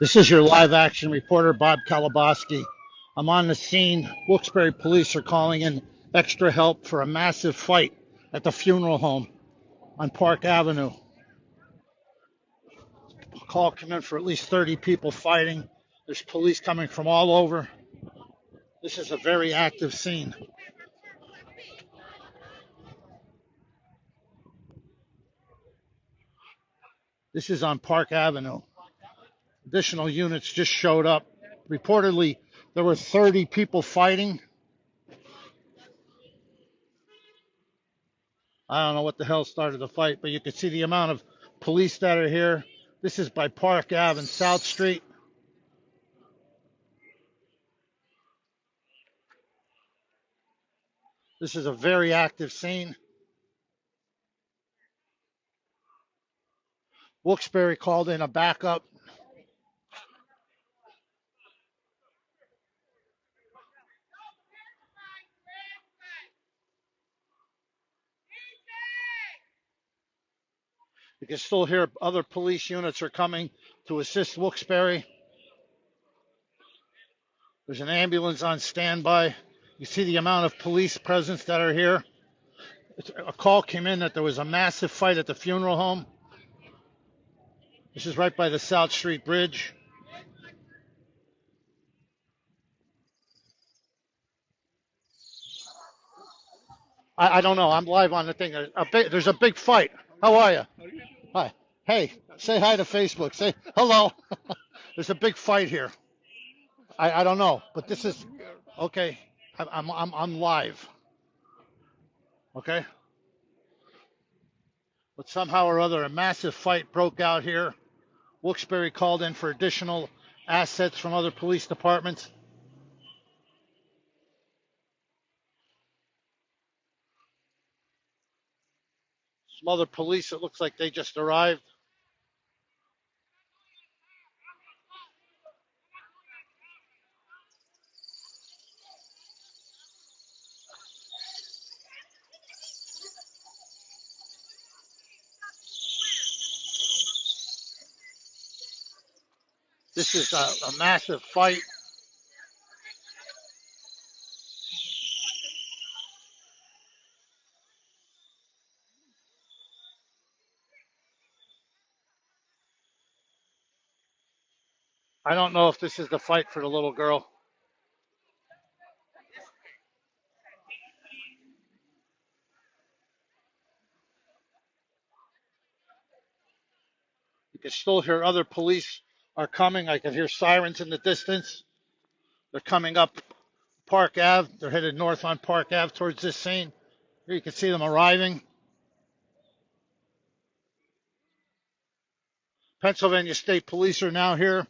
This is your live action reporter, Bob Kalaboski. I'm on the scene. Wilkes-Barre police are calling in extra help for a massive fight at the funeral home on Park Avenue. A call came in for at least 30 people fighting. There's police coming from all over. This is a very active scene. This is on Park Avenue. Additional units just showed up. Reportedly, there were 30 people fighting. I don't know what the hell started the fight, but you can see the amount of police that are here. This is by Park Ave and South Street. This is a very active scene. Wilkes-Barre called in a backup. You can still hear other police units are coming to assist Wilkes-Barre. There's an ambulance on standby. You see the amount of police presence that are here. A call came in that there was a massive fight at the funeral home. This is right by the South Street Bridge. I don't know. I'm live on the thing. There's a big fight. How are you? Hi. Hey, say hi to Facebook. Say hello. There's a big fight here. I don't know, but this is okay. I'm live. Okay. But somehow or other, a massive fight broke out here. Wilkes-Barre called in for additional assets from other police departments. Some other police, it looks like they just arrived. This is a massive fight. I don't know if this is the fight for the little girl. You can still hear other police are coming. I can hear sirens in the distance. They're coming up Park Ave. They're headed north on Park Ave towards this scene. Here you can see them arriving. Pennsylvania State Police are now here.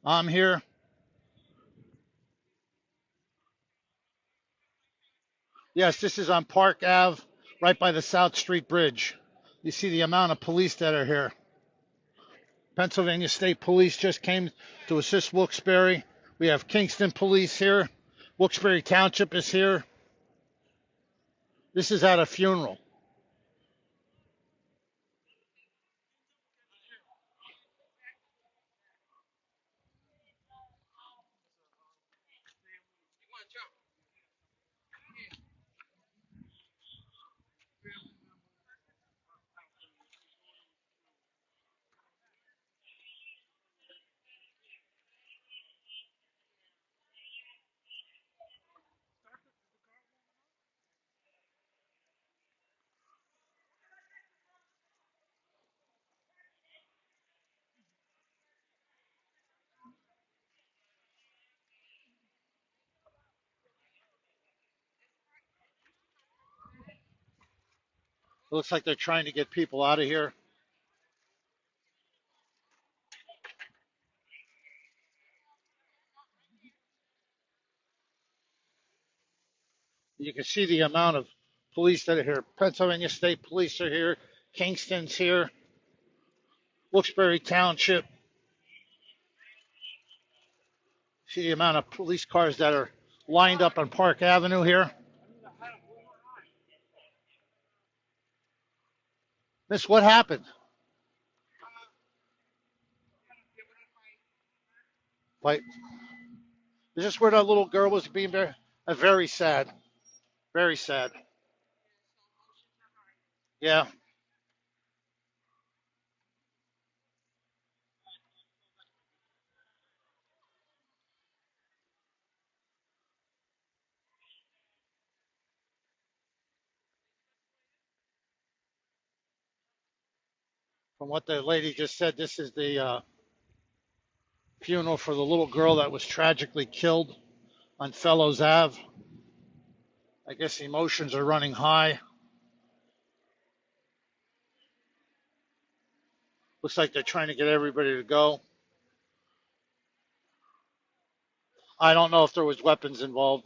I'm here. Yes, this is on Park Ave, right by the South Street Bridge. You see the amount of police that are here. Pennsylvania State Police just came to assist Wilkes-Barre. We have Kingston Police here. Wilkes-Barre Township is here. This is at a funeral. It looks like they're trying to get people out of here. You can see the amount of police that are here. Pennsylvania State Police are here. Kingston's here. Wilkes-Barre Township. See the amount of police cars that are lined up on Park Avenue here. Miss, what happened? Fight. Is this where that little girl was being very sad? Very sad. Yeah. From what the lady just said, this is the funeral for the little girl that was tragically killed on Fellows Ave. I guess emotions are running high. Looks like they're trying to get everybody to go. I don't know if there was weapons involved.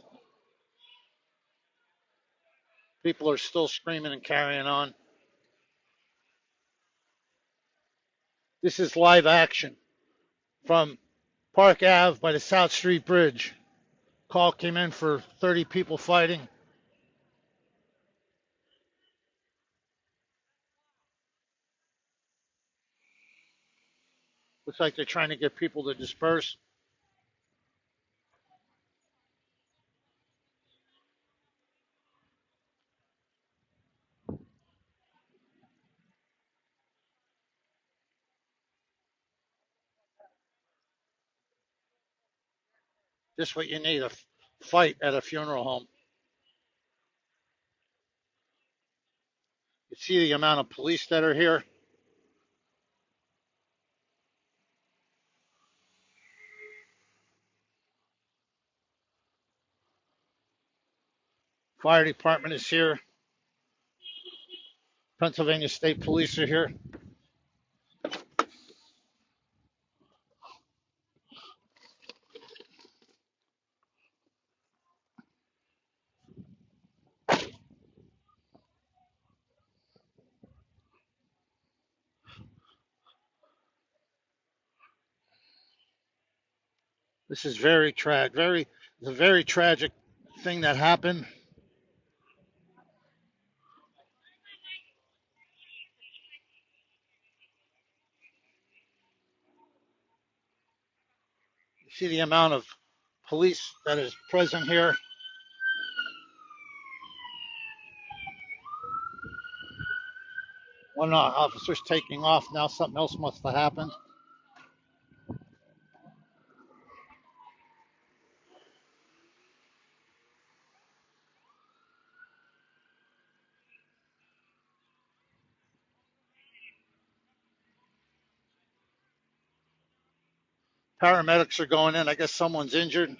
People are still screaming and carrying on. This is live action from Park Ave by the South Street Bridge. Call came in for 30 people fighting. Looks like they're trying to get people to disperse. Just what you need, a fight at a funeral home. You see the amount of police that are here. Fire department is here. Pennsylvania State Police are here. This is very tragic. It's a very tragic thing that happened. You see the amount of police that is present here. One officer's taking off now. Something else must have happened. Paramedics are going in. I guess someone's injured.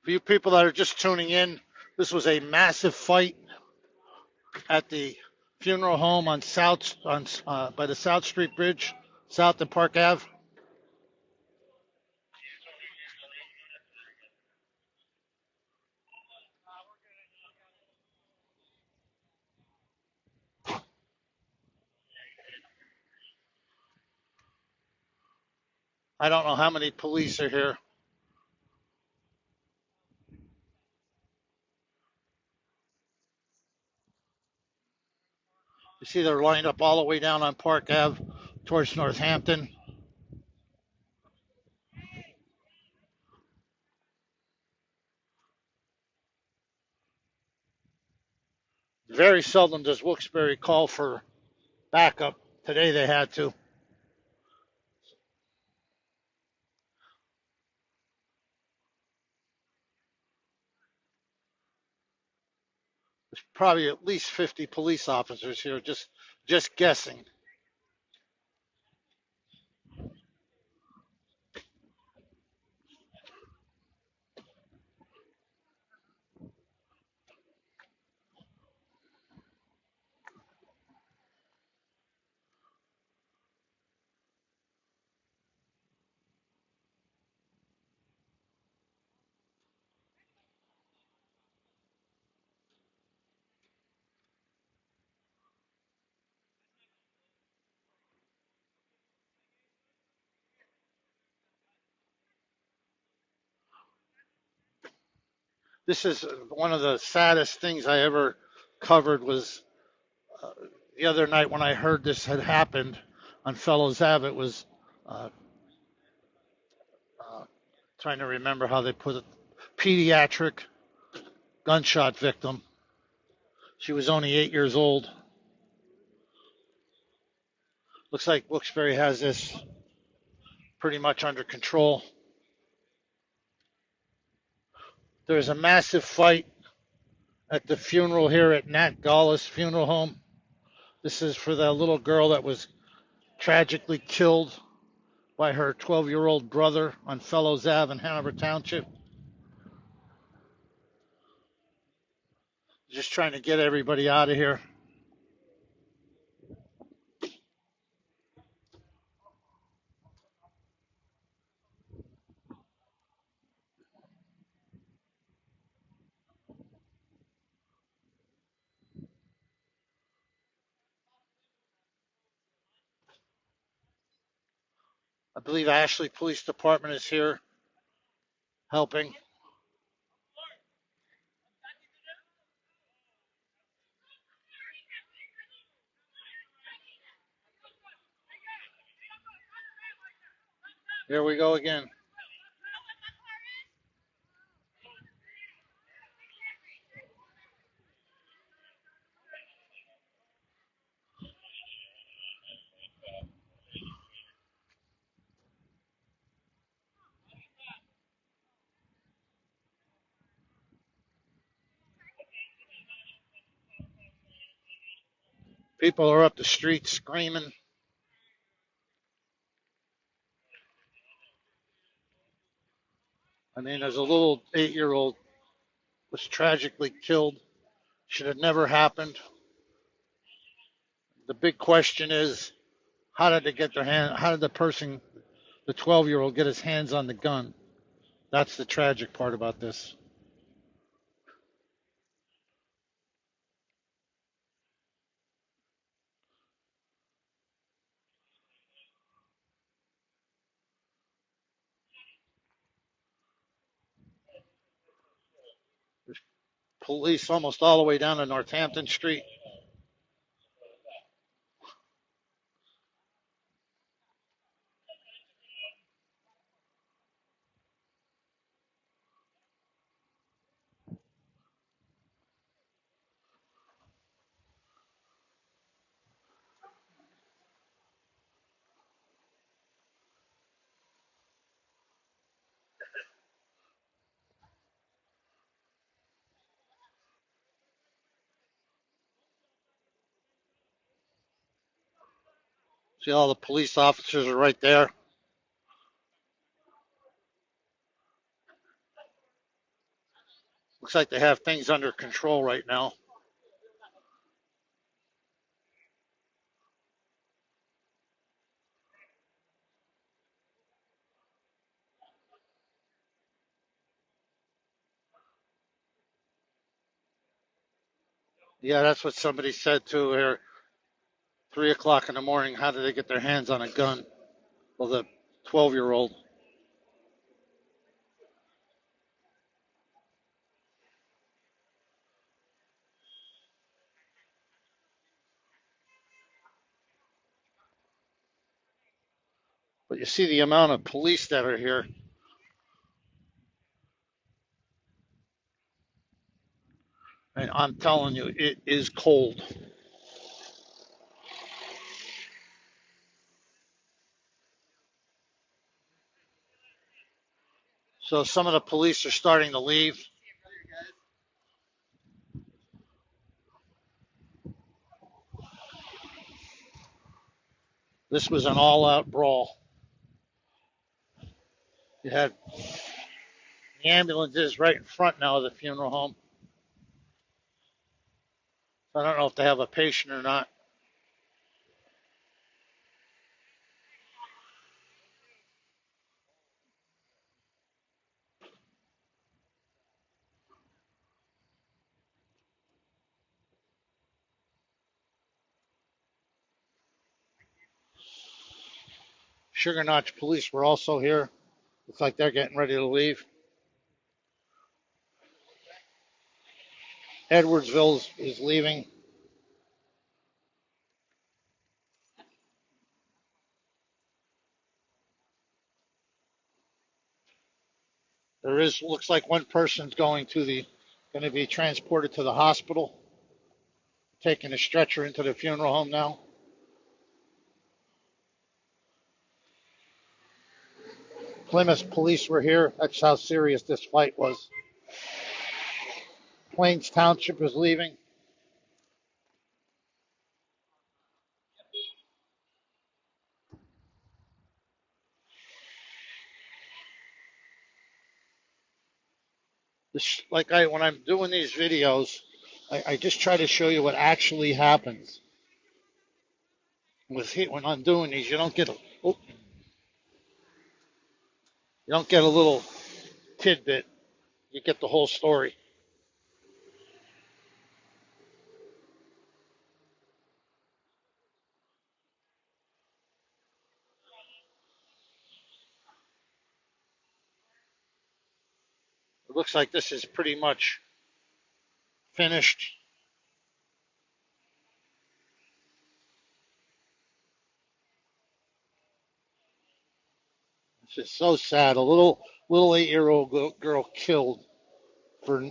For you people that are just tuning in, this was a massive fight at the funeral home on by the South Street Bridge, south of Park Ave. I don't know how many police are here. You see they're lined up all the way down on Park Ave towards Northampton. Very seldom does Wilkes-Barre call for backup. Today they had to. There's probably at least 50 police officers here, just guessing. This is one of the saddest things I ever covered was The other night when I heard this had happened on Fellows Ave, it was uh, uh, trying to remember how they put it. Pediatric gunshot victim. She was only 8 years old. Looks like Wilkes-Barre has this pretty much under control. There's a massive fight at the funeral here at Nat Gallus Funeral Home. This is for the little girl that was tragically killed by her 12-year-old brother on Fellows Ave in Hanover Township. Just trying to get everybody out of here. I believe Ashley Police Department is here helping. Here we go again. People are up the street screaming. I mean, there's a little 8-year-old was tragically killed. Should have never happened. The big question is, how did they get their hand? How did the person, the 12-year-old, get his hands on the gun? That's the tragic part about this. There's police almost all the way down to Northampton Street. See, all the police officers are right there. Looks like they have things under control right now. Yeah, that's what somebody said too here. 3 o'clock in the morning. How did they get their hands on a gun? Well, the 12-year-old. But you see the amount of police that are here. And I'm telling you, it is cold. So some of the police are starting to leave. This was an all-out brawl. You had the ambulances right in front now of the funeral home. I don't know if they have a patient or not. Sugar Notch police were also here. Looks like they're getting ready to leave. Edwardsville is leaving. There is, looks like one person's going to be transported to the hospital, taking a stretcher into the funeral home now. Plymouth police were here. That's how serious this fight was. Plains Township is leaving. This, when I'm doing these videos, I just try to show you what actually happens. When I'm doing these, you don't get a little tidbit. You get the whole story. It looks like this is pretty much finished. It's just so sad. A little 8-year-old girl killed for.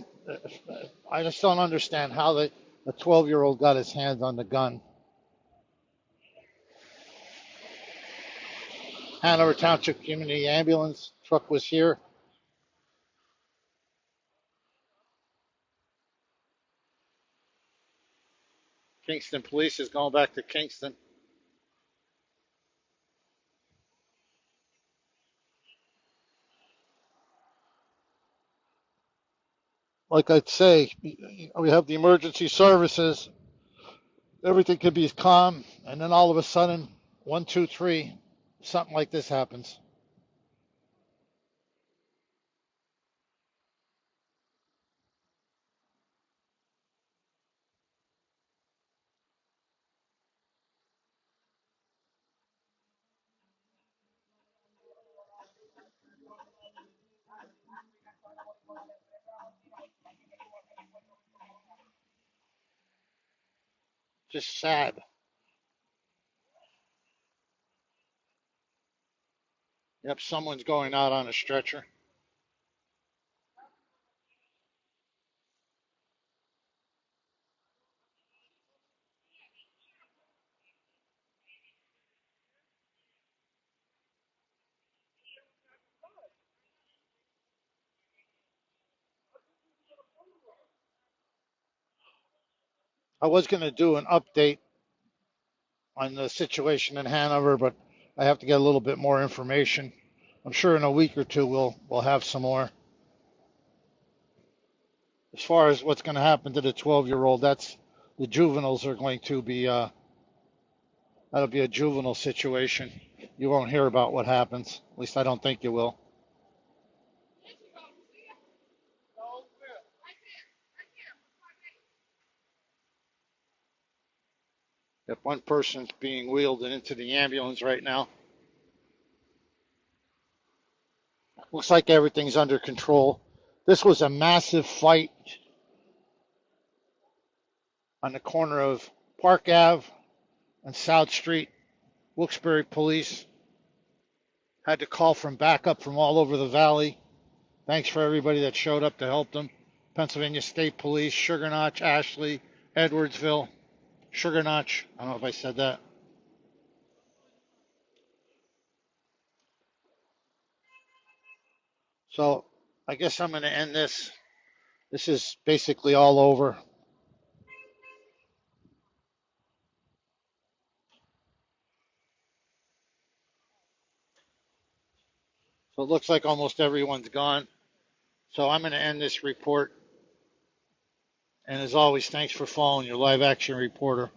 I just don't understand how a 12-year-old got his hands on the gun. Hanover Township Community Ambulance truck was here. Kingston Police is going back to Kingston. Like I'd say, we have the emergency services. Everything could be calm, and then all of a sudden, 1, 2, 3, something like this happens. Just sad. Yep, someone's going out on a stretcher. I was going to do an update on the situation in Hanover, but I have to get a little bit more information. I'm sure in a week or two we'll have some more. As far as what's going to happen to the 12-year-old, that's the juveniles are going to be. That'll be a juvenile situation. You won't hear about what happens. At least I don't think you will. If one person's being wheeled into the ambulance right now. Looks like everything's under control. This was a massive fight on the corner of Park Ave and South Street. Wilkes-Barre police had to call from backup from all over the valley. Thanks for everybody that showed up to help them. Pennsylvania State Police, Sugar Notch, Ashley, Edwardsville, Sugar Notch. I don't know if I said that. So I guess I'm going to end this. This is basically all over. So it looks like almost everyone's gone. So I'm going to end this report. And as always, thanks for following your live action reporter.